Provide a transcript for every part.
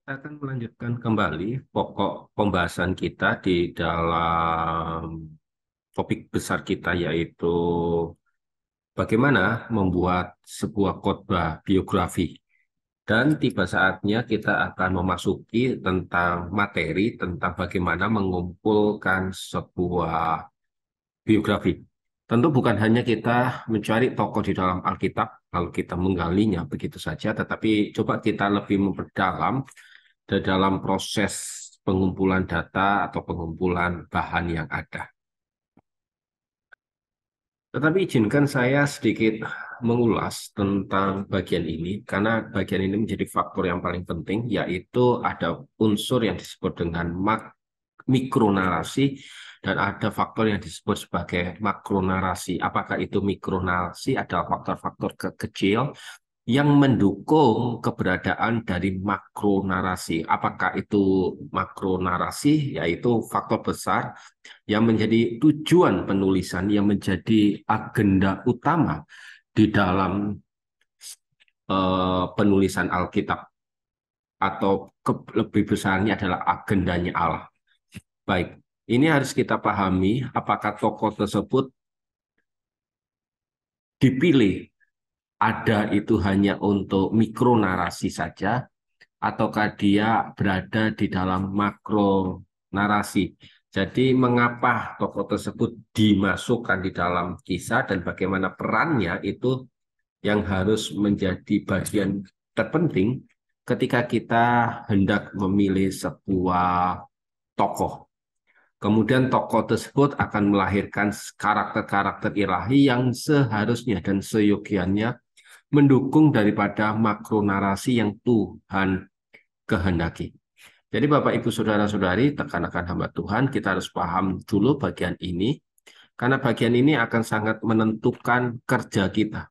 Kita akan melanjutkan kembali pokok pembahasan kita di dalam topik besar kita, yaitu bagaimana membuat sebuah khotbah biografi. Dan tiba saatnya kita akan memasuki tentang materi tentang bagaimana mengumpulkan sebuah biografi. Tentu bukan hanya kita mencari tokoh di dalam Alkitab, lalu kita menggalinya begitu saja, tetapi coba kita lebih memperdalam di dalam proses pengumpulan data atau pengumpulan bahan yang ada. Tetapi izinkan saya sedikit mengulas tentang bagian ini, karena bagian ini menjadi faktor yang paling penting, yaitu ada unsur yang disebut dengan mikronarasi dan ada faktor yang disebut sebagai makronarasi. Apakah itu mikronarasi adalah faktor-faktor kecil yang mendukung keberadaan dari makronarasi? Apakah itu makronarasi, yaitu faktor besar yang menjadi tujuan penulisan, yang menjadi agenda utama di dalam penulisan Alkitab, atau lebih besarnya adalah agendanya Allah. Baik, ini harus kita pahami apakah tokoh tersebut dipilih ada itu hanya untuk mikronarasi saja, ataukah dia berada di dalam makro narasi. Jadi mengapa tokoh tersebut dimasukkan di dalam kisah dan bagaimana perannya itu yang harus menjadi bagian terpenting ketika kita hendak memilih sebuah tokoh. Kemudian tokoh tersebut akan melahirkan karakter-karakter ilahi yang seharusnya dan seyogianya mendukung daripada makronarasi yang Tuhan kehendaki. Jadi Bapak Ibu Saudara-saudari, rekan-rekan hamba Tuhan, kita harus paham dulu bagian ini, karena bagian ini akan sangat menentukan kerja kita.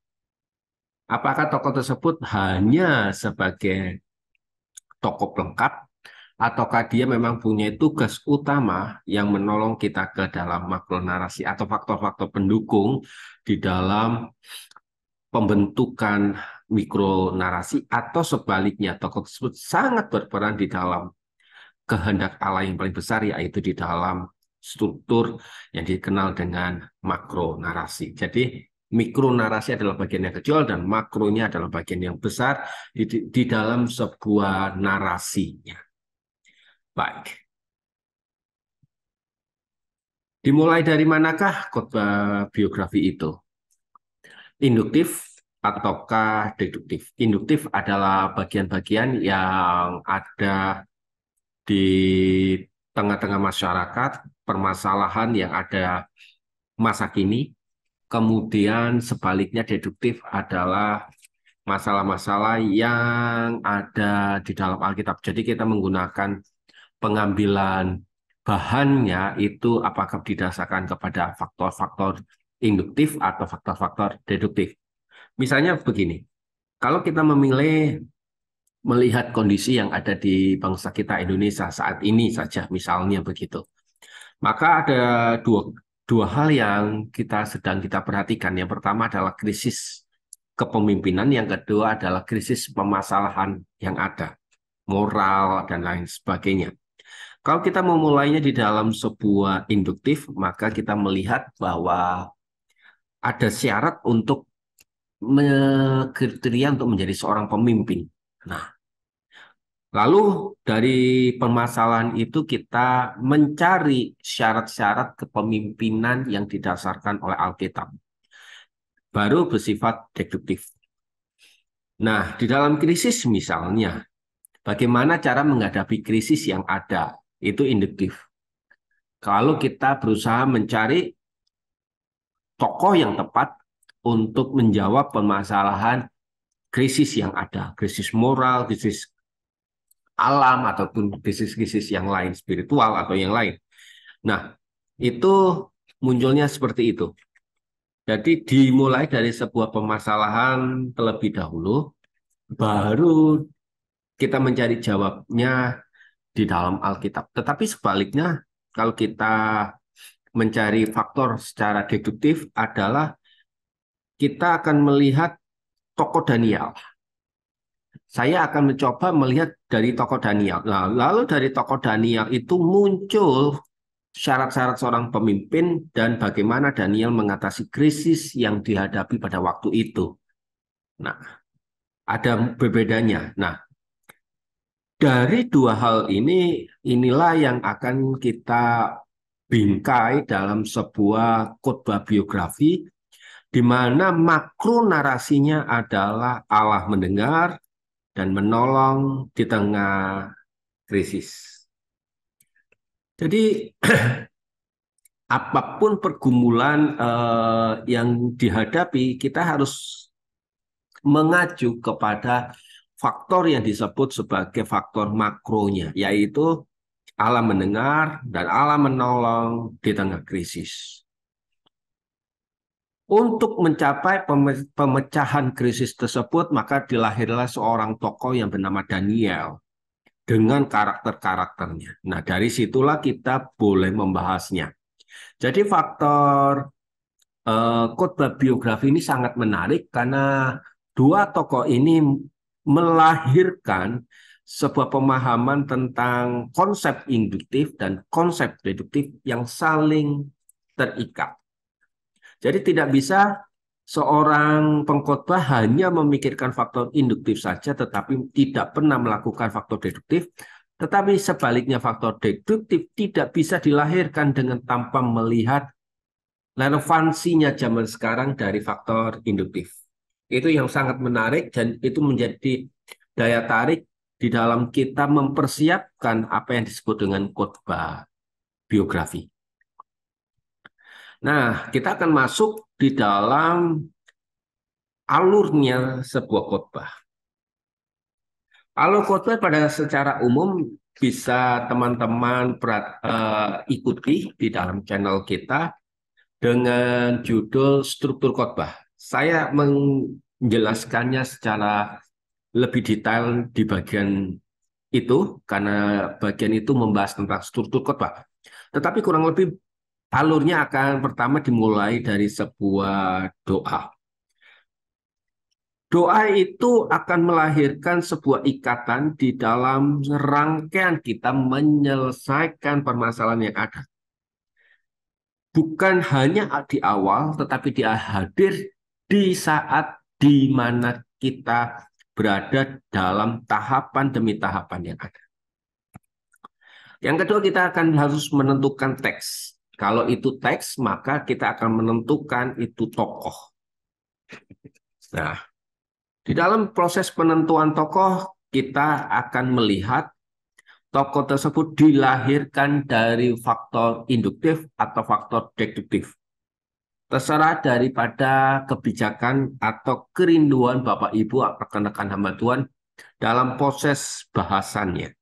Apakah tokoh tersebut hanya sebagai tokoh pelengkap, ataukah dia memang punya tugas utama yang menolong kita ke dalam makronarasi atau faktor-faktor pendukung di dalam pembentukan mikronarasi, atau sebaliknya tokoh tersebut sangat berperan di dalam kehendak Allah yang paling besar, yaitu di dalam struktur yang dikenal dengan makronarasi. Jadi mikronarasi adalah bagian yang kecil dan makronya adalah bagian yang besar di dalam sebuah narasinya. Baik, dimulai dari manakah khotbah biografi itu? Induktif ataukah deduktif? Induktif adalah bagian-bagian yang ada di tengah-tengah masyarakat, permasalahan yang ada masa kini. Kemudian sebaliknya deduktif adalah masalah-masalah yang ada di dalam Alkitab. Jadi kita menggunakan pengambilan bahannya itu apakah didasarkan kepada faktor-faktor induktif atau faktor-faktor deduktif. Misalnya begini, kalau kita memilih melihat kondisi yang ada di bangsa kita Indonesia saat ini saja, misalnya begitu, maka ada dua hal yang sedang kita perhatikan. Yang pertama adalah krisis kepemimpinan, yang kedua adalah krisis permasalahan yang ada, moral dan lain sebagainya. Kalau kita memulainya di dalam sebuah induktif, maka kita melihat bahwa ada syarat untuk kriteria untuk menjadi seorang pemimpin. Nah, lalu dari permasalahan itu kita mencari syarat-syarat kepemimpinan yang didasarkan oleh Alkitab. Baru bersifat deduktif. Nah, di dalam krisis misalnya, bagaimana cara menghadapi krisis yang ada? Itu induktif. Kalau kita berusaha mencari tokoh yang tepat untuk menjawab permasalahan krisis yang ada, krisis moral, krisis alam, ataupun krisis-krisis yang lain, spiritual atau yang lain. Nah, itu munculnya seperti itu. Jadi dimulai dari sebuah permasalahan terlebih dahulu, baru kita mencari jawabnya di dalam Alkitab. Tetapi sebaliknya, kalau kita mencari faktor secara deduktif adalah kita akan melihat tokoh Daniel saya akan mencoba melihat dari tokoh Daniel. Nah, lalu dari tokoh Daniel itu muncul syarat-syarat seorang pemimpin dan bagaimana Daniel mengatasi krisis yang dihadapi pada waktu itu. Nah, ada berbedanya. Nah, dari dua hal ini, inilah yang akan kita bingkai dalam sebuah khotbah biografi, di mana makro narasinya adalah Allah mendengar dan menolong di tengah krisis. Jadi apapun pergumulan yang dihadapi, kita harus mengacu kepada faktor yang disebut sebagai faktor makronya, yaitu Allah mendengar dan Allah menolong di tengah krisis. Untuk mencapai pemecahan krisis tersebut, maka dilahirlah seorang tokoh yang bernama Daniel dengan karakter-karakternya. Nah, dari situlah kita boleh membahasnya. Jadi faktor khotbah biografi ini sangat menarik karena dua tokoh ini melahirkan sebuah pemahaman tentang konsep induktif dan konsep deduktif yang saling terikat. Jadi tidak bisa seorang pengkhotbah hanya memikirkan faktor induktif saja tetapi tidak pernah melakukan faktor deduktif, tetapi sebaliknya faktor deduktif tidak bisa dilahirkan dengan tanpa melihat relevansinya zaman sekarang dari faktor induktif. Itu yang sangat menarik dan itu menjadi daya tarik di dalam kita mempersiapkan apa yang disebut dengan khotbah biografi. Nah, kita akan masuk di dalam alurnya sebuah khotbah. Alur khotbah pada secara umum bisa teman-teman ikuti di dalam channel kita dengan judul struktur khotbah. Saya menjelaskannya secara lebih detail di bagian itu karena bagian itu membahas tentang struktur khotbah. Tetapi kurang lebih alurnya akan pertama dimulai dari sebuah doa. Doa itu akan melahirkan sebuah ikatan di dalam rangkaian kita menyelesaikan permasalahan yang ada. Bukan hanya di awal, tetapi dia hadir di saat di mana kita berada dalam tahapan demi tahapan yang ada. Yang kedua, kita akan harus menentukan teks. Kalau itu teks, maka kita akan menentukan itu tokoh. Nah, di dalam proses penentuan tokoh, kita akan melihat tokoh tersebut dilahirkan dari faktor induktif atau faktor deduktif. Terserah daripada kebijakan atau kerinduan Bapak Ibu rekan-rekan hamba Tuhan dalam proses bahasannya.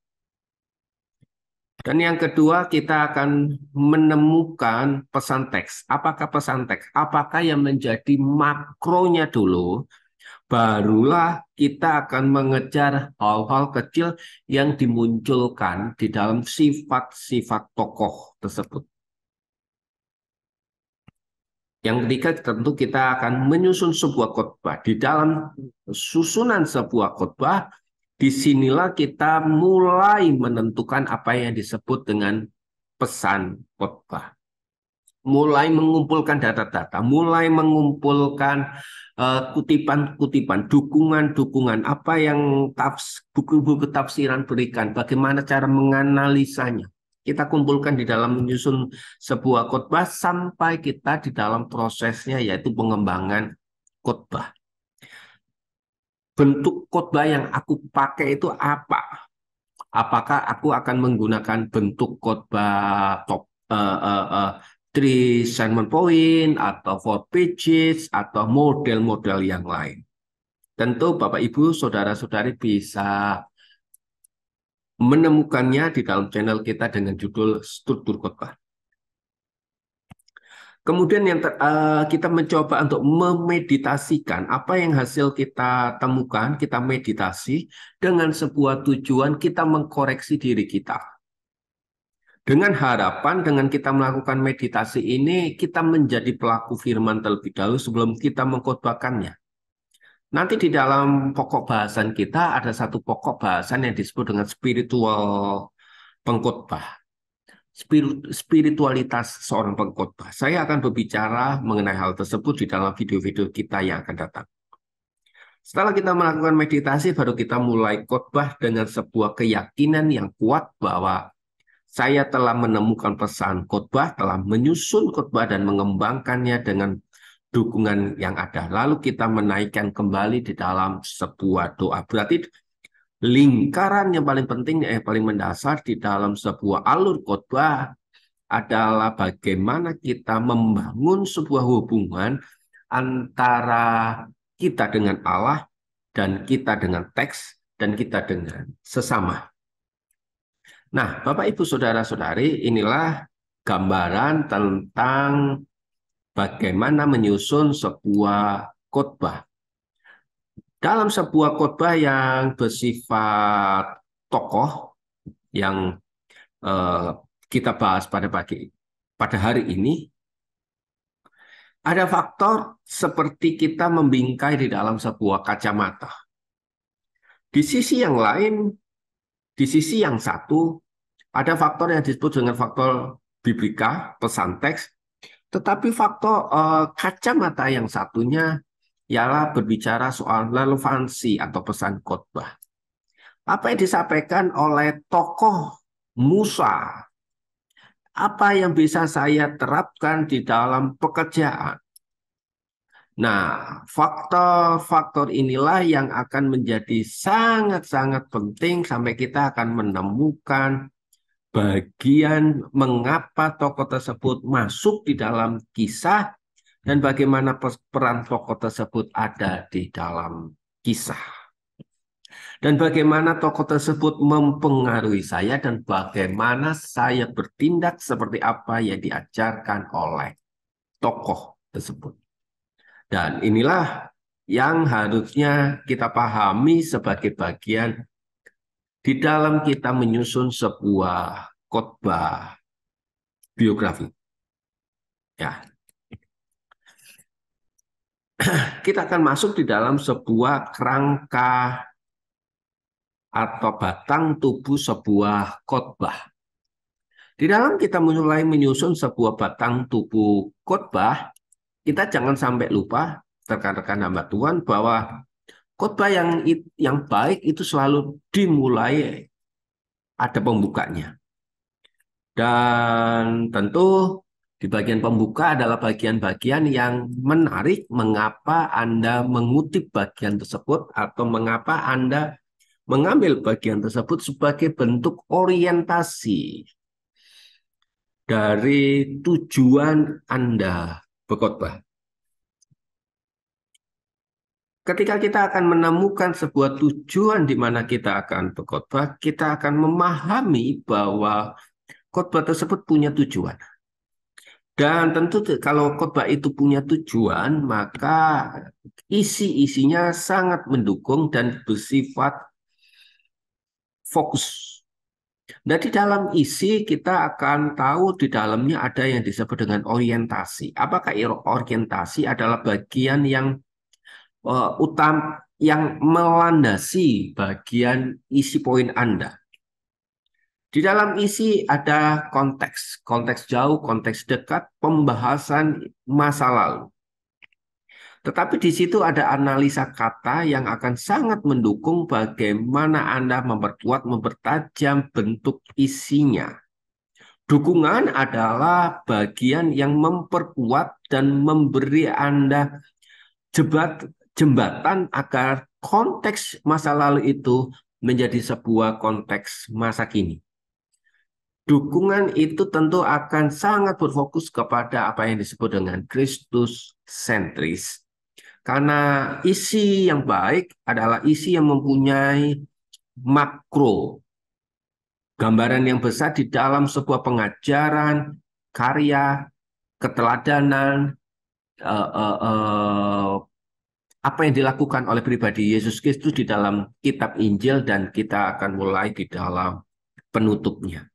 Dan yang kedua, kita akan menemukan pesan teks. Apakah pesan teks? Apakah yang menjadi makronya dulu? Barulah kita akan mengejar hal-hal kecil yang dimunculkan di dalam sifat-sifat tokoh tersebut. Yang ketiga, tentu kita akan menyusun sebuah khotbah. Di dalam susunan sebuah khotbah, disinilah kita mulai menentukan apa yang disebut dengan pesan khotbah. Mulai mengumpulkan data-data, mulai mengumpulkan kutipan-kutipan, dukungan-dukungan, apa yang buku-buku tafsiran berikan, bagaimana cara menganalisanya. Kita kumpulkan di dalam menyusun sebuah khotbah sampai kita di dalam prosesnya yaitu pengembangan khotbah. Bentuk khotbah yang aku pakai itu apa? Apakah aku akan menggunakan bentuk khotbah three sermon point atau 4 pages atau model-model yang lain? Tentu Bapak Ibu, saudara-saudari bisa menemukannya di dalam channel kita dengan judul struktur khotbah. Kemudian kita mencoba untuk memeditasikan apa yang hasil kita temukan, kita meditasi dengan sebuah tujuan kita mengkoreksi diri kita. Dengan harapan dengan kita melakukan meditasi ini, kita menjadi pelaku firman terlebih dahulu sebelum kita mengkhotbahkannya. Nanti di dalam pokok bahasan kita ada satu pokok bahasan yang disebut dengan spiritual pengkhotbah. Spiritualitas seorang pengkhotbah. Saya akan berbicara mengenai hal tersebut di dalam video-video kita yang akan datang. Setelah kita melakukan meditasi, baru kita mulai khotbah dengan sebuah keyakinan yang kuat bahwa saya telah menemukan pesan khotbah, telah menyusun khotbah dan mengembangkannya dengan dukungan yang ada. Lalu kita menaikkan kembali di dalam sebuah doa. Berarti lingkaran yang paling penting, yang paling mendasar di dalam sebuah alur khotbah adalah bagaimana kita membangun sebuah hubungan antara kita dengan Allah dan kita dengan teks dan kita dengan sesama. Nah, Bapak Ibu Saudara-saudari, inilah gambaran tentang bagaimana menyusun sebuah khotbah. Dalam sebuah khotbah yang bersifat tokoh yang eh, kita bahas pada hari ini, ada faktor seperti kita membingkai di dalam sebuah kacamata. Di sisi yang lain, di sisi yang satu, ada faktor yang disebut dengan faktor biblika, pesan teks, tetapi faktor kacamata yang satunya ialah berbicara soal relevansi atau pesan khotbah. Apa yang disampaikan oleh tokoh Musa, apa yang bisa saya terapkan di dalam pekerjaan. Nah, faktor-faktor inilah yang akan menjadi sangat-sangat penting sampai kita akan menemukan bagian mengapa tokoh tersebut masuk di dalam kisah dan bagaimana peran tokoh tersebut ada di dalam kisah. Dan bagaimana tokoh tersebut mempengaruhi saya dan bagaimana saya bertindak seperti apa yang diajarkan oleh tokoh tersebut. Dan inilah yang harusnya kita pahami sebagai bagian di dalam kita menyusun sebuah khotbah biografi. Ya. Kita akan masuk di dalam sebuah kerangka atau batang tubuh sebuah khotbah. Di dalam kita mulai menyusun sebuah batang tubuh khotbah, kita jangan sampai lupa, rekan-rekan hamba Tuhan, bahwa khotbah yang baik itu selalu dimulai ada pembukanya. Dan tentu di bagian pembuka adalah bagian-bagian yang menarik mengapa Anda mengutip bagian tersebut atau mengapa Anda mengambil bagian tersebut sebagai bentuk orientasi dari tujuan Anda berkhotbah. Ketika kita akan menemukan sebuah tujuan di mana kita akan berkhotbah, kita akan memahami bahwa khotbah tersebut punya tujuan. Dan tentu kalau khotbah itu punya tujuan, maka isi-isinya sangat mendukung dan bersifat fokus. Dan di dalam isi kita akan tahu di dalamnya ada yang disebut dengan orientasi. Apakah orientasi adalah bagian yang utama yang melandasi bagian isi poin Anda? Di dalam isi ada konteks, konteks jauh, konteks dekat, pembahasan masa lalu. Tetapi di situ ada analisa kata yang akan sangat mendukung bagaimana Anda memperkuat, mempertajam bentuk isinya. Dukungan adalah bagian yang memperkuat dan memberi Anda jembatan agar konteks masa lalu itu menjadi sebuah konteks masa kini. Dukungan itu tentu akan sangat berfokus kepada apa yang disebut dengan Kristus sentris. Karena isi yang baik adalah isi yang mempunyai makro, gambaran yang besar di dalam sebuah pengajaran, karya, keteladanan, apa yang dilakukan oleh pribadi Yesus Kristus di dalam kitab Injil, dan kita akan mulai di dalam penutupnya.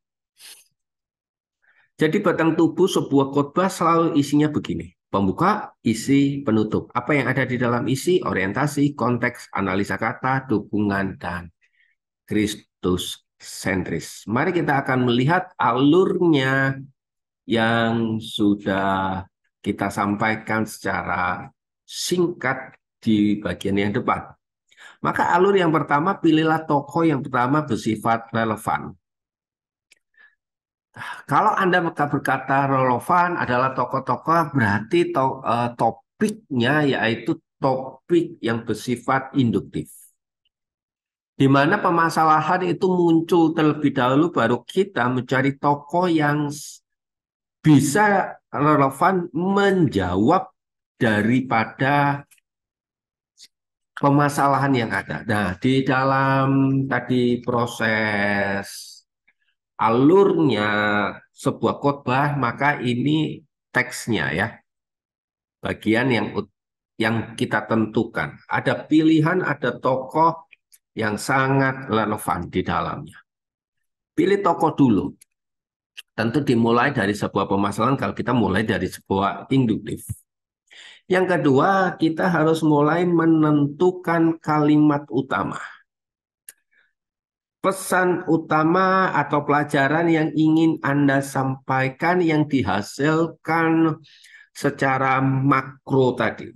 Jadi batang tubuh sebuah khotbah selalu isinya begini. Pembuka, isi, penutup. Apa yang ada di dalam isi? Orientasi, konteks, analisa kata, dukungan, dan Kristus sentris. Mari kita akan melihat alurnya yang sudah kita sampaikan secara singkat di bagian yang depan. Maka alur yang pertama, pilihlah tokoh yang pertama bersifat relevan. Kalau Anda berkata relevan adalah tokoh-tokoh, berarti topiknya yaitu topik yang bersifat induktif. Di mana permasalahan itu muncul terlebih dahulu, baru kita mencari tokoh yang bisa relevan menjawab daripada permasalahan yang ada. Nah, di dalam tadi proses alurnya sebuah khotbah, maka ini teksnya ya, bagian yang kita tentukan. Ada pilihan, ada tokoh yang sangat relevan di dalamnya. Pilih tokoh dulu. Tentu dimulai dari sebuah permasalahan kalau kita mulai dari sebuah induktif. Yang kedua, kita harus mulai menentukan kalimat utama. Pesan utama atau pelajaran yang ingin Anda sampaikan yang dihasilkan secara makro tadi.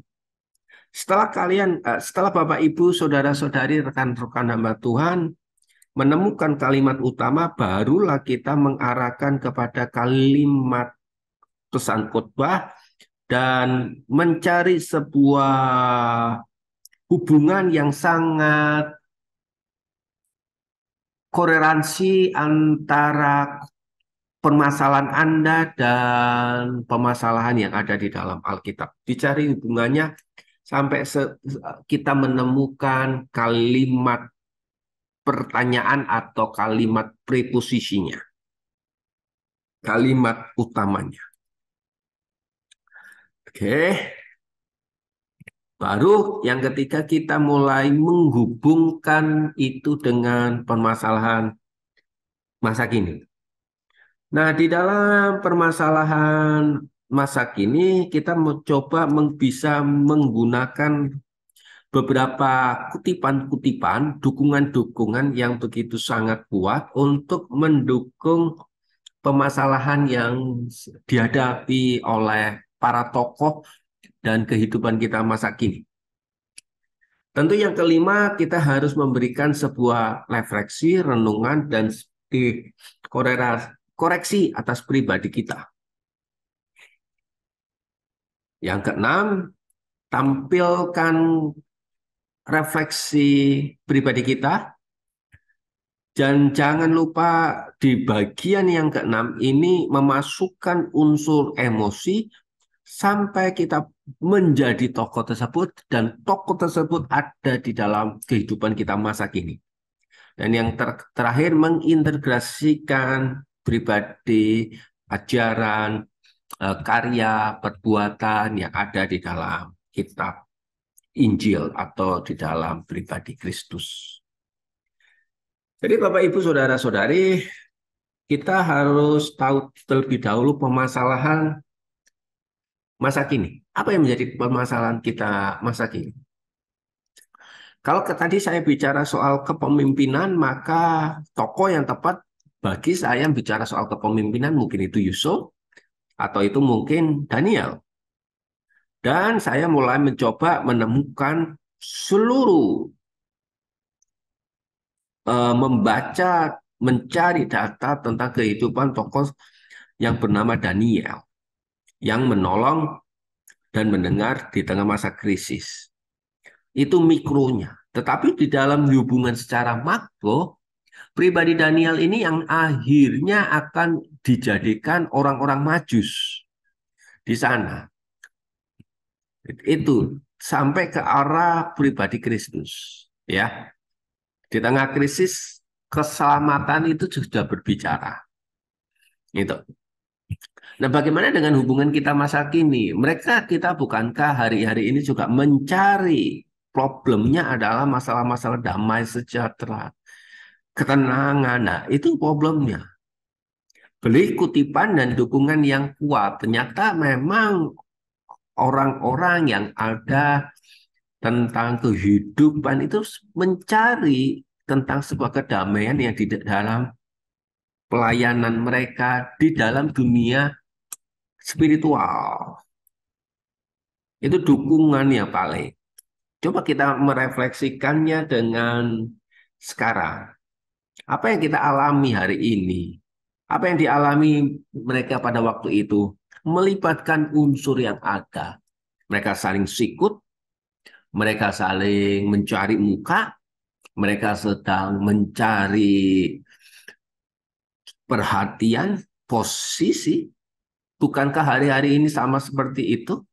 Setelah Bapak, Ibu, saudara-saudari, rekan-rekan hamba Tuhan menemukan kalimat utama, barulah kita mengarahkan kepada kalimat pesan khotbah dan mencari sebuah hubungan yang sangat koreransi antara permasalahan Anda dan permasalahan yang ada di dalam Alkitab. Dicari hubungannya sampai kita menemukan kalimat pertanyaan atau kalimat preposisinya, kalimat utamanya. Oke. Baru yang ketiga kita mulai menghubungkan itu dengan permasalahan masa kini. Nah, di dalam permasalahan masa kini kita mencoba bisa menggunakan beberapa kutipan-kutipan, dukungan-dukungan yang begitu sangat kuat untuk mendukung permasalahan yang dihadapi oleh para tokoh dan kehidupan kita masa kini. Tentu yang kelima, kita harus memberikan sebuah refleksi, renungan, dan koreksi atas pribadi kita. Yang keenam, tampilkan refleksi pribadi kita. Dan jangan lupa di bagian yang keenam ini memasukkan unsur emosi sampai kita menjadi tokoh tersebut dan tokoh tersebut ada di dalam kehidupan kita masa kini. Dan yang terakhir mengintegrasikan pribadi, ajaran, karya, perbuatan yang ada di dalam kitab Injil atau di dalam pribadi Kristus. Jadi Bapak, Ibu, Saudara-saudari, kita harus tahu terlebih dahulu permasalahan masa kini. Apa yang menjadi permasalahan kita masa kini? Kalau tadi saya bicara soal kepemimpinan, maka tokoh yang tepat bagi saya bicara soal kepemimpinan mungkin itu Yusuf, atau itu mungkin Daniel. Dan saya mulai mencoba menemukan seluruh, membaca, mencari data tentang kehidupan tokoh yang bernama Daniel, yang menolong dan mendengar di tengah masa krisis. Itu mikronya. Tetapi di dalam hubungan secara makro, pribadi Daniel ini yang akhirnya akan dijadikan orang-orang Majus di sana. Itu sampai ke arah pribadi Kristus, ya. Di tengah krisis, keselamatan itu sudah berbicara. Gitu. Nah, bagaimana dengan hubungan kita masa kini? Kita bukankah hari-hari ini juga mencari problemnya adalah masalah-masalah damai sejahtera, ketenangan. Nah, itu problemnya. Beli kutipan dan dukungan yang kuat. Ternyata memang orang-orang yang ada tentang kehidupan itu mencari tentang sebuah kedamaian yang di dalam pelayanan mereka di dalam dunia spiritual. Itu dukungan yang paling. Coba kita merefleksikannya dengan sekarang. Apa yang kita alami hari ini? Apa yang dialami mereka pada waktu itu? Melibatkan unsur yang ada. Mereka saling sikut, mereka saling mencari muka, mereka sedang mencari perhatian, posisi. Bukankah hari-hari ini sama seperti itu?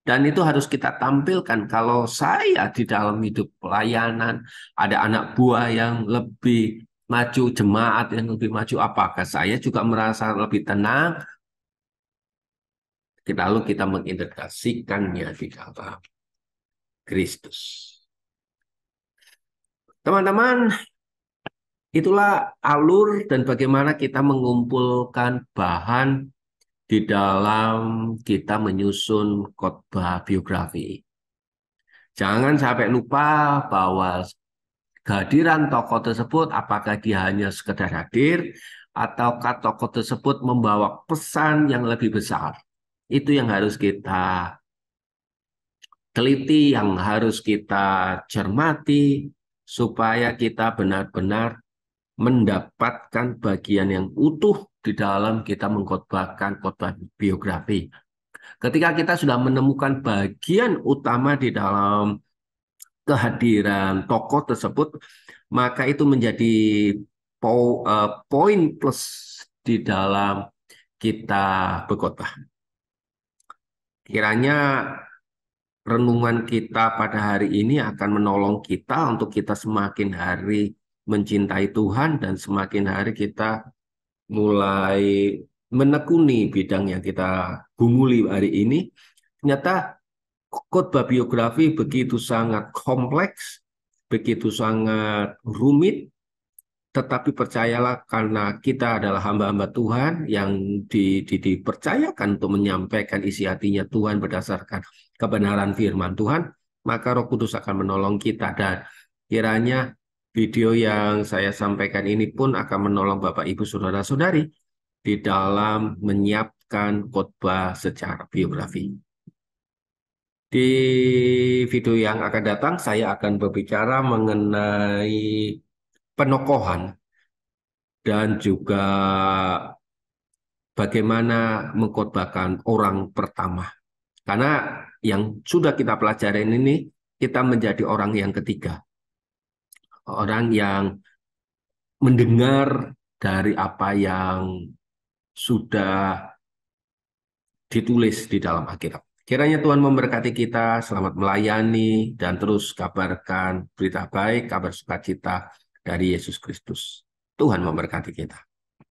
Dan itu harus kita tampilkan. Kalau saya di dalam hidup pelayanan, ada anak buah yang lebih maju, jemaat yang lebih maju, apakah saya juga merasa lebih tenang? Lalu kita mengintegrasikannya di dalam Kristus. Teman-teman, itulah alur dan bagaimana kita mengumpulkan bahan di dalam kita menyusun khotbah biografi. Jangan sampai lupa bahwa kehadiran tokoh tersebut, apakah dia hanya sekedar hadir, ataukah tokoh tersebut membawa pesan yang lebih besar. Itu yang harus kita teliti, yang harus kita cermati, supaya kita benar-benar mendapatkan bagian yang utuh di dalam kita mengkhotbahkan khotbah biografi. Ketika kita sudah menemukan bagian utama di dalam kehadiran tokoh tersebut, maka itu menjadi poin plus di dalam kita berkhotbah. Kiranya renungan kita pada hari ini akan menolong kita untuk kita semakin hari mencintai Tuhan dan semakin hari kita mulai menekuni bidang yang kita gumuli hari ini. Ternyata khotbah biografi begitu sangat kompleks, begitu sangat rumit, tetapi percayalah karena kita adalah hamba-hamba Tuhan yang dipercayakan untuk menyampaikan isi hatinya Tuhan berdasarkan kebenaran firman Tuhan, maka Roh Kudus akan menolong kita. Dan kiranya video yang saya sampaikan ini pun akan menolong Bapak, Ibu, Saudara-saudari di dalam menyiapkan khotbah secara biografi. Di video yang akan datang, saya akan berbicara mengenai penokohan dan juga bagaimana mengkhotbahkan orang pertama. Karena yang sudah kita pelajari ini, kita menjadi orang yang ketiga. Orang yang mendengar dari apa yang sudah ditulis di dalam Alkitab. Kiranya Tuhan memberkati kita, selamat melayani, dan terus kabarkan berita baik, kabar sukacita dari Yesus Kristus. Tuhan memberkati kita.